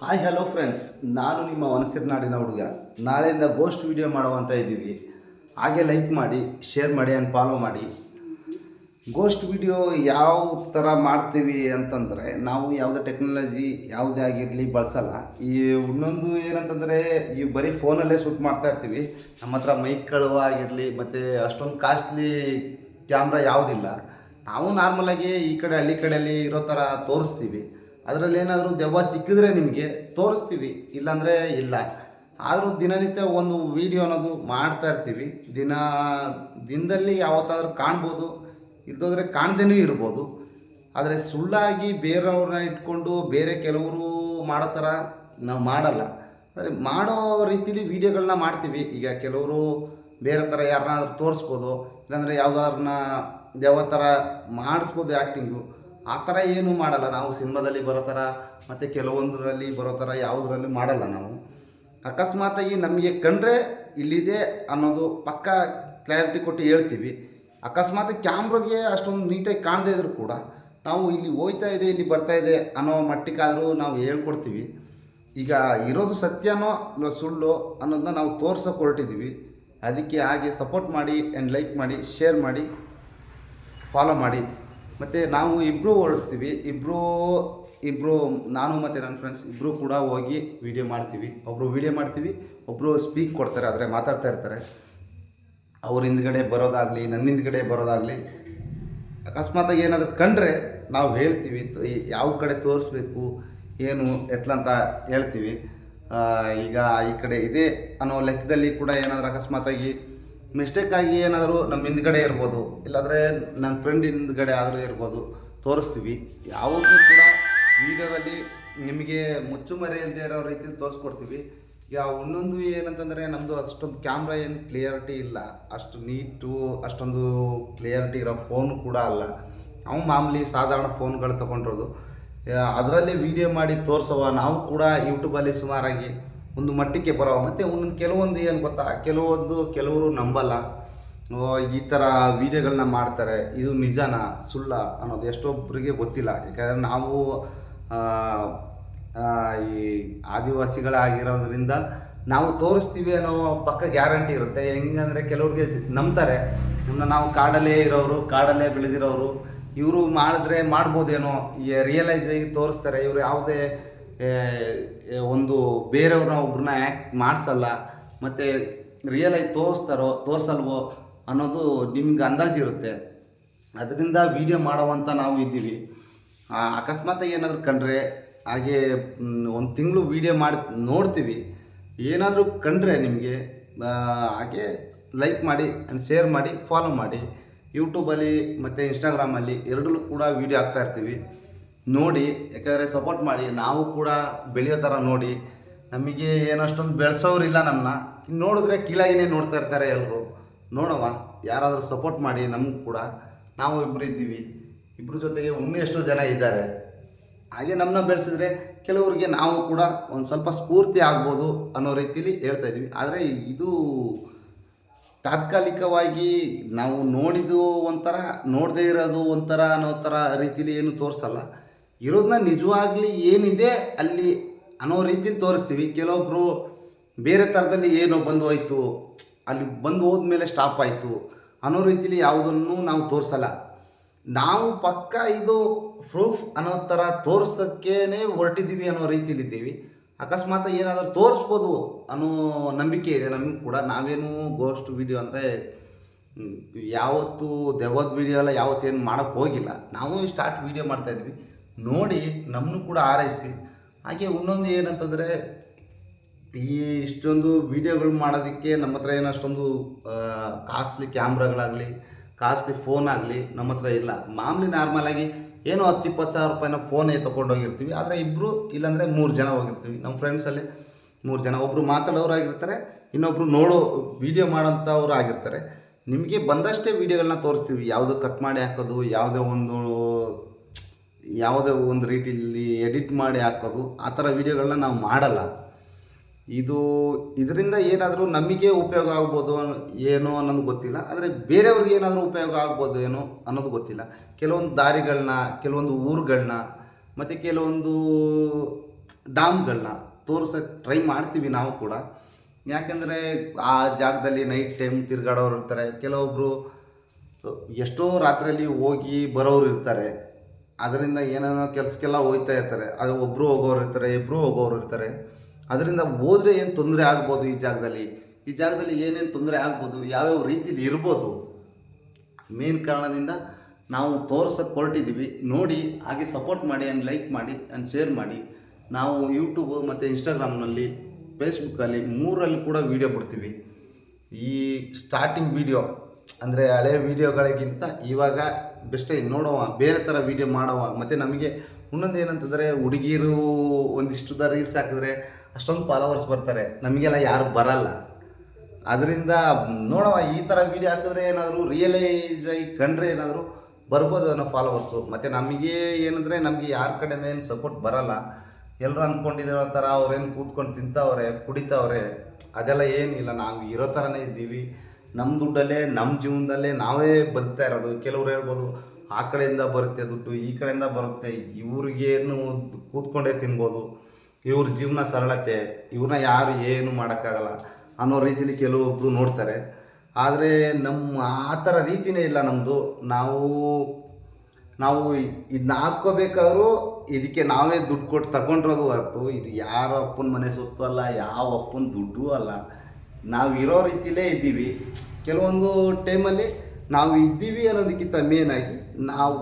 Hi hello friends, ನಾನು ನಿಮ್ಮ ವನಸಿರ್ನಾಡಿನ ಹುಡುಗ. ನಾಳೆಯಿಂದ ಗೋಸ್ಟ್ ವಿಡಿಯೋ ಮಾಡುವಂತ ಇದ್ದೀವಿ. ಹಾಗೆ ಲೈಕ್ ಮಾಡಿ, ಶೇರ್ ಮಾಡಿ ಆ್ಯಂಡ್ ಫಾಲೋ ಮಾಡಿ. ಗೋಸ್ಟ್ ವಿಡಿಯೋ ಯಾವ ಥರ ಮಾಡ್ತೀವಿ ಅಂತಂದರೆ, ನಾವು ಯಾವುದೇ ಟೆಕ್ನಾಲಜಿ ಯಾವುದೇ ಆಗಿರಲಿ ಬಳಸಲ್ಲ. ಈ ಇನ್ನೊಂದು ಏನಂತಂದರೆ, ಈ ಬರೀ ಫೋನಲ್ಲೇ ಶೂಟ್ ಮಾಡ್ತಾ ಇರ್ತೀವಿ. ನಮ್ಮ ಹತ್ರ ಮೈಕ್ಗಳು ಆಗಿರಲಿ ಮತ್ತು ಅಷ್ಟೊಂದು ಕಾಸ್ಟ್ಲಿ ಕ್ಯಾಮ್ರಾ ಯಾವುದಿಲ್ಲ. ನಾವು ನಾರ್ಮಲಾಗಿ ಈ ಕಡೆ ಹಳ್ಳಿ ಕಡೆಯಲ್ಲಿ ಇರೋ ಥರ ತೋರಿಸ್ತೀವಿ. ಅದರಲ್ಲಿ ಏನಾದರೂ ದೆವ್ವ ಸಿಕ್ಕಿದ್ರೆ ನಿಮಗೆ ತೋರಿಸ್ತೀವಿ, ಇಲ್ಲಾಂದರೆ ಇಲ್ಲ. ಆದರೂ ದಿನನಿತ್ಯ ಒಂದು ವೀಡಿಯೋ ಅನ್ನೋದು ಮಾಡ್ತಾ ಇರ್ತೀವಿ. ದಿನದಲ್ಲಿ ಯಾವತ್ತಾದ್ರೂ ಕಾಣ್ಬೋದು, ಇಲ್ಲದೋದ್ರೆ ಕಾಣ್ದೇ ಇರ್ಬೋದು. ಆದರೆ ಸುಳ್ಳಾಗಿ ಬೇರೆಯವ್ರನ್ನ ಇಟ್ಕೊಂಡು ಬೇರೆ ಕೆಲವರು ಮಾಡೋ ಥರ ನಾವು ಮಾಡಲ್ಲ. ಆದರೆ ಮಾಡೋ ರೀತಿಲಿ ವೀಡಿಯೋಗಳನ್ನ ಮಾಡ್ತೀವಿ. ಈಗ ಕೆಲವರು ಬೇರೆ ಥರ ಯಾರನ್ನಾದ್ರೂ ತೋರಿಸ್ಬೋದು, ಇಲ್ಲಾಂದರೆ ಯಾವುದಾದ್ರನ್ನ ದೆವ್ವ ಥರ ಮಾಡಿಸ್ಬೋದು ಆ್ಯಕ್ಟಿಂಗು. ಆ ಥರ ಏನೂ ಮಾಡಲ್ಲ ನಾವು. ಸಿನಿಮಾದಲ್ಲಿ ಬರೋ ಥರ ಮತ್ತು ಕೆಲವೊಂದರಲ್ಲಿ ಬರೋ ಥರ ಯಾವುದರಲ್ಲಿ ಮಾಡಲ್ಲ ನಾವು. ಅಕಸ್ಮಾತಾಗಿ ನಮಗೆ ಕಂಡ್ರೆ ಇಲ್ಲಿದೆ ಅನ್ನೋದು ಪಕ್ಕ ಕ್ಲಾರಿಟಿ ಕೊಟ್ಟು ಹೇಳ್ತೀವಿ. ಅಕಸ್ಮಾತ್ ಕ್ಯಾಮ್ರಾಗೆ ಅಷ್ಟೊಂದು ನೀಟಾಗಿ ಕಾಣದೇ ಇದ್ರೂ ಕೂಡ ನಾವು ಇಲ್ಲಿ ಹೋಯ್ತಾ ಇದೆ, ಇಲ್ಲಿ ಬರ್ತಾ ಇದೆ ಅನ್ನೋ ಮಟ್ಟಿಗಾದರೂ ನಾವು ಹೇಳ್ಕೊಡ್ತೀವಿ. ಈಗ ಇರೋದು ಸತ್ಯನೋ ಇಲ್ಲ ಸುಳ್ಳು ಅನ್ನೋದನ್ನ ನಾವು ತೋರ್ಸೋಕೆ ಹೊರಟಿದ್ದೀವಿ. ಅದಕ್ಕೆ ಹಾಗೆ ಸಪೋರ್ಟ್ ಮಾಡಿ ಆ್ಯಂಡ್ ಲೈಕ್ ಮಾಡಿ, ಶೇರ್ ಮಾಡಿ, ಫಾಲೋ ಮಾಡಿ. ಮತ್ತು ನಾವು ಇಬ್ಬರು ಹೊರಡ್ತೀವಿ. ಇಬ್ಬರು ನಾನು ಮತ್ತು ನನ್ನ ಫ್ರೆಂಡ್ಸ್ ಇಬ್ಬರು ಕೂಡ ಹೋಗಿ ವೀಡಿಯೋ ಮಾಡ್ತೀವಿ. ಒಬ್ಬರು ವೀಡಿಯೋ ಮಾಡ್ತೀವಿ, ಒಬ್ಬರು ಸ್ಪೀಕ್ ಕೊಡ್ತಾರೆ, ಆದರೆ ಮಾತಾಡ್ತಾ ಇರ್ತಾರೆ. ಅವ್ರ ಹಿಂದ್ಗಡೆ ಬರೋದಾಗಲಿ, ನನ್ನ ಹಿಂದ್ಗಡೆ ಬರೋದಾಗಲಿ, ಅಕಸ್ಮಾತಾಗಿ ಏನಾದರೂ ಕಂಡ್ರೆ ನಾವು ಹೇಳ್ತೀವಿ, ಯಾವ ಕಡೆ ತೋರಿಸ್ಬೇಕು ಏನು ಎತ್ತಲಂತ ಹೇಳ್ತೀವಿ. ಈಗ ಈ ಕಡೆ ಇದೆ ಅನ್ನೋ ಲೆಕ್ಕದಲ್ಲಿ ಕೂಡ ಏನಾದರೂ ಅಕಸ್ಮಾತಾಗಿ ಮಿಸ್ಟೇಕಾಗಿ ಏನಾದರೂ ನಮ್ಮ ಹಿಂದ್ಗಡೆ ಇರ್ಬೋದು, ಇಲ್ಲಾಂದರೆ ನನ್ನ ಫ್ರೆಂಡ್ ಹಿಂದ್ಗಡೆ ಆದರೂ ಇರ್ಬೋದು, ತೋರಿಸ್ತೀವಿ. ಯಾವಾಗಲೂ ಕೂಡ ವೀಡಿಯೋದಲ್ಲಿ ನಿಮಗೆ ಮುಚ್ಚುಮರೆ ಇಲ್ಲದೆ ಇರೋ ರೀತಿಯಲ್ಲಿ ತೋರಿಸ್ಕೊಡ್ತೀವಿ. ಈಗ ಇನ್ನೊಂದು ಏನಂತಂದರೆ, ನಮ್ಮದು ಅಷ್ಟೊಂದು ಕ್ಯಾಮ್ರಾ ಏನು ಕ್ಲಿಯರಿಟಿ ಇಲ್ಲ, ಅಷ್ಟು ನೀಟು ಅಷ್ಟೊಂದು ಕ್ಲಿಯರಿಟಿ ಇರೋ ಫೋನು ಕೂಡ ಅಲ್ಲ. ನಾವು ಮಾಮೂಲಿ ಸಾಧಾರಣ ಫೋನ್ಗಳು ತೊಗೊಂಡಿರೋದು. ಅದರಲ್ಲೇ ವೀಡಿಯೋ ಮಾಡಿ ತೋರಿಸೋವ ನಾವು ಕೂಡ ಯೂಟ್ಯೂಬಲ್ಲಿ ಸುಮಾರಾಗಿ ಒಂದು ಮಟ್ಟಕ್ಕೆ ಬರೋ. ಮತ್ತು ಒಂದೊಂದು ಕೆಲವೊಂದು ಏನು ಗೊತ್ತಾ, ಕೆಲವರು ನಂಬಲ್ಲ. ಈ ಥರ ವೀಡಿಯೋಗಳನ್ನ ಮಾಡ್ತಾರೆ, ಇದು ನಿಜನಾ ಸುಳ್ಳ ಅನ್ನೋದು ಎಷ್ಟೊಬ್ಬರಿಗೆ ಗೊತ್ತಿಲ್ಲ. ಯಾಕಂದರೆ ನಾವು ಈ ಆದಿವಾಸಿಗಳಾಗಿರೋದ್ರಿಂದ ನಾವು ತೋರಿಸ್ತೀವಿ ಅನ್ನೋ ಪಕ್ಕ ಗ್ಯಾರಂಟಿ ಇರುತ್ತೆ. ಹೆಂಗಂದರೆ ಕೆಲವ್ರಿಗೆ ನಂಬ್ತಾರೆ. ನಾವು ಕಾಡಲ್ಲೇ ಇರೋರು, ಕಾಡಲ್ಲೇ ಬೆಳೆದಿರೋರು, ಇವರು ಮಾಡಿದ್ರೆ ಮಾಡ್ಬೋದೇನೋ, ರಿಯಲೈಸ್ ಆಗಿ ತೋರಿಸ್ತಾರೆ. ಇವರು ಯಾವುದೇ ಒಂದು ಬೇರೆಯವ್ರನ್ನ ಒಬ್ರನ್ನ ಆ್ಯಕ್ಟ್ ಮಾಡಿಸಲ್ಲ, ಮತ್ತು ರಿಯಲಾಗಿ ತೋರಿಸಲ್ವೋ ಅನ್ನೋದು ನಿಮ್ಗೆ ಅಂದಾಜಿರುತ್ತೆ. ಅದರಿಂದ ವೀಡಿಯೋ ಮಾಡೋವಂಥ ನಾವು ಇದ್ದೀವಿ. ಅಕಸ್ಮಾತ್ ಏನಾದರೂ ಕಂಡ್ರೆ ಹಾಗೆ ಒಂದು ತಿಂಗಳು ವೀಡಿಯೋ ಮಾಡಿ ನೋಡ್ತೀವಿ. ಏನಾದರೂ ಕಂಡ್ರೆ ನಿಮಗೆ ಹಾಗೆ ಲೈಕ್ ಮಾಡಿ ಆ್ಯಂಡ್ ಶೇರ್ ಮಾಡಿ, ಫಾಲೋ ಮಾಡಿ. ಯೂಟ್ಯೂಬಲ್ಲಿ ಮತ್ತು ಇನ್ಸ್ಟಾಗ್ರಾಮಲ್ಲಿ ಎರಡಲ್ಲೂ ಕೂಡ ವೀಡಿಯೋ ಹಾಕ್ತಾಯಿರ್ತೀವಿ. ನೋಡಿ, ಯಾಕಂದರೆ ಸಪೋರ್ಟ್ ಮಾಡಿ. ನಾವು ಕೂಡ ಬೆಳೆಯೋ ಥರ ನೋಡಿ. ನಮಗೆ ಏನಷ್ಟೊಂದು ಬೆಳೆಸೋರಿಲ್ಲ ನಮ್ಮನ್ನ. ನೋಡಿದ್ರೆ ಕೀಳಾಗಿನೇ ನೋಡ್ತಾ ಇರ್ತಾರೆ ಎಲ್ಲರೂ. ನೋಡವ, ಯಾರಾದರೂ ಸಪೋರ್ಟ್ ಮಾಡಿ ನಮಗೂ ಕೂಡ. ನಾವು ಇಬ್ಬರು ಇದ್ದೀವಿ, ಇಬ್ಬರ ಜೊತೆಗೆ ಇನ್ನೂ ಎಷ್ಟೋ ಜನ ಇದ್ದಾರೆ. ಹಾಗೆ ನಮ್ಮನ್ನ ಬೆಳೆಸಿದ್ರೆ ಕೆಲವರಿಗೆ ನಾವು ಕೂಡ ಒಂದು ಸ್ವಲ್ಪ ಸ್ಫೂರ್ತಿ ಆಗ್ಬೋದು ಅನ್ನೋ ರೀತಿಲಿ ಹೇಳ್ತಾಯಿದ್ವಿ. ಆದರೆ ಇದು ತಾತ್ಕಾಲಿಕವಾಗಿ ನಾವು ನೋಡಿದ್ದು ಒಂಥರ, ನೋಡದೇ ಇರೋದು ಒಂಥರ ಅನ್ನೋ ಥರ ರೀತಿಲಿ ಏನು ತೋರಿಸಲ್ಲ. ಇರೋದನ್ನ ನಿಜವಾಗ್ಲಿ ಏನಿದೆ ಅಲ್ಲಿ ಅನ್ನೋ ರೀತಿಲಿ ತೋರಿಸ್ತೀವಿ. ಕೆಲವೊಬ್ಬರು ಬೇರೆ ಥರದಲ್ಲಿ ಏನೋ ಬಂದು ಹೋಯ್ತು, ಅಲ್ಲಿ ಬಂದು ಹೋದ್ಮೇಲೆ ಸ್ಟಾಪ್ ಆಯಿತು ಅನ್ನೋ ರೀತಿಲಿ ಯಾವುದನ್ನು ನಾವು ತೋರಿಸಲ್ಲ. ನಾವು ಪಕ್ಕ ಇದು ಪ್ರೂಫ್ ಅನ್ನೋ ಥರ ತೋರ್ಸೋಕ್ಕೇ ಹೊರಟಿದ್ದೀವಿ ಅನ್ನೋ ರೀತಿಲಿದ್ದೀವಿ. ಅಕಸ್ಮಾತ್ ಏನಾದರೂ ತೋರಿಸ್ಬೋದು ಅನ್ನೋ ನಂಬಿಕೆ ಇದೆ ನಮಗೂ ಕೂಡ. ನಾವೇನು ಗೋಸ್ಟ್ ವೀಡಿಯೋ ಅಂದರೆ ಯಾವತ್ತೂ ದೆವ್ವದ ವೀಡಿಯೋ ಎಲ್ಲ ಯಾವತ್ತೇನು ಮಾಡೋಕ್ಕೆ ಹೋಗಿಲ್ಲ. ನಾವು ಸ್ಟಾರ್ಟ್ ವೀಡಿಯೋ ಮಾಡ್ತಾಯಿದ್ವಿ. ನೋಡಿ ನಮ್ಮನ್ನು ಕೂಡ ಆರೈಸಿ. ಹಾಗೆ ಇನ್ನೊಂದು ಏನಂತಂದರೆ, ಈ ಇಷ್ಟೊಂದು ವೀಡಿಯೋಗಳು ಮಾಡೋದಕ್ಕೆ ನಮ್ಮ ಹತ್ರ ಏನು ಅಷ್ಟೊಂದು ಕಾಸ್ಟ್ಲಿ ಕ್ಯಾಮ್ರಾಗಳಾಗಲಿ, ಕಾಸ್ಟ್ಲಿ ಫೋನ್ ಆಗಲಿ ನಮ್ಮ ಹತ್ರ ಇಲ್ಲ. ಮಾಮೂಲಿ ನಾರ್ಮಲಾಗಿ ಏನೋ 10-20 ಸಾವಿರ ರೂಪಾಯಿನ ಫೋನೇ ತೊಗೊಂಡೋಗಿರ್ತೀವಿ. ಆದರೆ ಇಬ್ಬರು ಇಲ್ಲಾಂದರೆ 3 ಜನ ಹೋಗಿರ್ತೀವಿ. ನಮ್ಮ ಫ್ರೆಂಡ್ಸಲ್ಲಿ 3 ಜನ, ಒಬ್ಬರು ಮಾತಾಡೋರು ಆಗಿರ್ತಾರೆ, ಇನ್ನೊಬ್ಬರು ನೋಡೋ ವೀಡಿಯೋ ಮಾಡೋಂಥವ್ರು ಆಗಿರ್ತಾರೆ. ನಿಮಗೆ ಬಂದಷ್ಟೇ ವೀಡಿಯೋಗಳನ್ನ ತೋರಿಸ್ತೀವಿ. ಯಾವುದು ಕಟ್ ಮಾಡಿ ಹಾಕೋದು, ಯಾವುದೇ ಒಂದು ರೀತಿಯಲ್ಲಿ ಎಡಿಟ್ ಮಾಡಿ ಹಾಕೋದು, ಆ ಥರ ವೀಡಿಯೋಗಳನ್ನ ನಾವು ಮಾಡಲ್ಲ. ಇದರಿಂದ ಏನಾದರೂ ನಮಗೆ ಉಪಯೋಗ ಆಗ್ಬೋದು ಏನೋ ಅನ್ನೋದು ಗೊತ್ತಿಲ್ಲ. ಆದರೆ ಬೇರೆಯವ್ರಿಗೆ ಏನಾದರೂ ಉಪಯೋಗ ಆಗ್ಬೋದು ಏನೋ ಅನ್ನೋದು ಗೊತ್ತಿಲ್ಲ. ಕೆಲವೊಂದು ದಾರಿಗಳನ್ನ, ಕೆಲವೊಂದು ಊರುಗಳನ್ನ, ಮತ್ತು ಕೆಲವೊಂದು ಡ್ಯಾಮ್ಗಳನ್ನ ತೋರ್ಸೋಕ್ಕೆ ಟ್ರೈ ಮಾಡ್ತೀವಿ ನಾವು ಕೂಡ. ಯಾಕೆಂದರೆ ಆ ಜಾಗದಲ್ಲಿ ನೈಟ್ ಟೈಮ್ ತಿರುಗಾಡೋರು ಇರ್ತಾರೆ, ಕೆಲವೊಬ್ಬರು ಎಷ್ಟೋ ರಾತ್ರಿಯಲ್ಲಿ ಹೋಗಿ ಬರೋರು ಇರ್ತಾರೆ, ಅದರಿಂದ ಏನೇನೋ ಕೆಲಸಕ್ಕೆಲ್ಲ ಹೋಗ್ತಾ ಇರ್ತಾರೆ. ಅದು ಒಬ್ಬರು ಹೋಗೋರು ಇರ್ತಾರೆ, ಇಬ್ಬರು ಹೋಗೋರು ಇರ್ತಾರೆ. ಅದರಿಂದ ಹೋದರೆ ಏನು ತೊಂದರೆ ಆಗ್ಬೋದು, ಈ ಜಾಗದಲ್ಲಿ ಏನೇನು ತೊಂದರೆ ಆಗ್ಬೋದು, ಯಾವ್ಯಾವ ರೀತಿಲಿ ಇರ್ಬೋದು, ಮೇನ್ ಕಾರಣದಿಂದ ನಾವು ತೋರ್ಸೋಕ್ಕೆ ಹೊರಟಿದ್ದೀವಿ. ನೋಡಿ, ಹಾಗೆ ಸಪೋರ್ಟ್ ಮಾಡಿ ಆ್ಯಂಡ್ ಲೈಕ್ ಮಾಡಿ ಆ್ಯಂಡ್ ಶೇರ್ ಮಾಡಿ. ನಾವು ಯೂಟ್ಯೂಬ್ ಮತ್ತು ಇನ್ಸ್ಟಾಗ್ರಾಮ್ನಲ್ಲಿ, ಫೇಸ್ಬುಕ್ಕಲ್ಲಿ 3ರಲ್ಲಿ ಕೂಡ ವೀಡಿಯೋ ಬಿಡ್ತೀವಿ. ಈ ಸ್ಟಾರ್ಟಿಂಗ್ ವೀಡಿಯೋ ಅಂದರೆ ಹಳೆ ವೀಡಿಯೋಗಳಿಗಿಂತ ಇವಾಗ ಬೆಸ್ಟ್ ನೋಡುವ, ಬೇರೆ ಥರ ವೀಡಿಯೋ ಮಾಡುವ. ಮತ್ತು ನಮಗೆ ಇನ್ನೊಂದು ಏನಂತಂದರೆ, ಹುಡುಗಿರು ಒಂದಿಷ್ಟು ರೀಲ್ಸ್ ಹಾಕಿದ್ರೆ ಅಷ್ಟೊಂದು ಫಾಲೋವರ್ಸ್ ಬರ್ತಾರೆ, ನಮಗೆಲ್ಲ ಯಾರು ಬರಲ್ಲ. ಅದರಿಂದ ನೋಡುವ, ಈ ಥರ ವೀಡಿಯೋ ಹಾಕಿದ್ರೆ ಏನಾದರೂ ರಿಯಲೈಸ್ ಆಗಿ ಕಂಡ್ರೆ ಏನಾದರೂ ಬರ್ಬೋದು ಅನ್ನೋ ಫಾಲೋವರ್ಸು. ಮತ್ತು ನಮಗೆ ಏನಂದರೆ, ನಮಗೆ ಯಾರ ಕಡೆಯಿಂದ ಏನು ಸಪೋರ್ಟ್ ಬರಲ್ಲ. ಎಲ್ಲರೂ ಅಂದ್ಕೊಂಡಿರೋ ಥರ ಅವ್ರೇನು ಕೂತ್ಕೊಂಡು ತಿಂತವ್ರೆ, ಕುಡಿತವ್ರೆ, ಅದೆಲ್ಲ ಏನಿಲ್ಲ. ನಾವು ಇರೋ ಥರನೇ ಇದ್ದೀವಿ. ನಮ್ಮ ದುಡ್ಡಲ್ಲೇ, ನಮ್ಮ ಜೀವನದಲ್ಲೇ ನಾವೇ ಬದುಕ್ತಾ ಇರೋದು. ಕೆಲವ್ರು ಹೇಳ್ಬೋದು, ಆ ಕಡೆಯಿಂದ ಬರುತ್ತೆ ದುಡ್ಡು, ಈ ಕಡೆಯಿಂದ ಬರುತ್ತೆ, ಇವ್ರಿಗೇನು ಕೂತ್ಕೊಂಡೇ ತಿನ್ಬೋದು, ಇವ್ರ ಜೀವನ ಸರಳತೆ, ಇವ್ರನ್ನ ಯಾರು ಏನು ಮಾಡೋಕ್ಕಾಗಲ್ಲ ಅನ್ನೋ ರೀತಿಲಿ ಕೆಲವೊಬ್ಬರು ನೋಡ್ತಾರೆ. ಆದರೆ ನಮ್ಮ ಆ ಥರ ರೀತಿಯೇ ಇಲ್ಲ ನಮ್ಮದು. ನಾವು ಇದನ್ನ ಹಾಕ್ಕೋಬೇಕಾದ್ರೂ ಇದಕ್ಕೆ ನಾವೇ ದುಡ್ಡು ಕೊಟ್ಟು ತಗೊಂಡಿರೋದು ಹೊರತು ಇದು ಯಾರ ಅಪ್ಪನ ಮನೆ ಸೊತ್ತು ಅಲ್ಲ, ಯಾವ ಅಪ್ಪನ ದುಡ್ಡು ಅಲ್ಲ. ನಾವು ಇರೋ ರೀತಿಲೇ ಇದ್ದೀವಿ. ಕೆಲವೊಂದು ಟೈಮಲ್ಲಿ ನಾವು ಇದ್ದೀವಿ ಅನ್ನೋದಕ್ಕಿಂತ ಮೇನಾಗಿ ನಾವು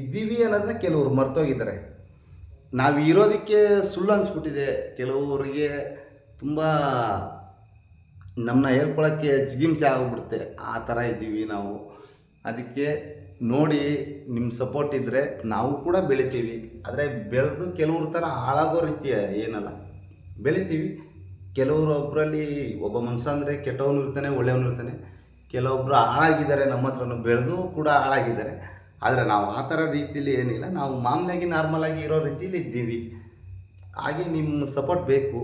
ಇದ್ದೀವಿ ಅನ್ನೋದನ್ನ ಕೆಲವರು ಮರ್ತೋಗಿದ್ದಾರೆ. ನಾವು ಇರೋದಕ್ಕೆ ಸುಳ್ಳು ಅನಿಸ್ಬಿಟ್ಟಿದೆ ಕೆಲವರಿಗೆ. ತುಂಬ ನಮ್ಮನ್ನ ಹೇಳ್ಕೊಳಕ್ಕೆ ಜಿಗಿಂಸೆ ಆಗಿಬಿಡುತ್ತೆ, ಆ ಥರ ಇದ್ದೀವಿ ನಾವು. ಅದಕ್ಕೆ ನೋಡಿ, ನಿಮ್ಮ ಸಪೋರ್ಟ್ ಇದ್ದರೆ ನಾವು ಕೂಡ ಬೆಳಿತೀವಿ. ಆದರೆ ಬೆಳೆದು ಕೆಲವ್ರ ಥರ ಹಾಳಾಗೋ ರೀತಿ ಏನಲ್ಲ, ಬೆಳಿತೀವಿ. ಕೆಲವರೊಬ್ಬರಲ್ಲಿ ಒಬ್ಬ ಮನುಷ್ಯ ಅಂದರೆ ಕೆಟ್ಟವನು ಇರ್ತಾನೆ, ಒಳ್ಳೆಯವನು ಇರ್ತಾನೆ. ಕೆಲವೊಬ್ಬರು ಹಾಳಾಗಿದ್ದಾರೆ, ನಮ್ಮ ಹತ್ರನೂ ಬೆಳೆದು ಕೂಡ ಹಾಳಾಗಿದ್ದಾರೆ. ಆದರೆ ನಾವು ಆ ಥರ ರೀತಿಯಲ್ಲಿ ಏನಿಲ್ಲ, ನಾವು ಮಾಮೂಲಿಯಾಗಿ ನಾರ್ಮಲಾಗಿ ಇರೋ ರೀತಿಯಲ್ಲಿ ಇದ್ದೀವಿ. ಹಾಗೆ ನಿಮ್ಮ ಸಪೋರ್ಟ್ ಬೇಕು.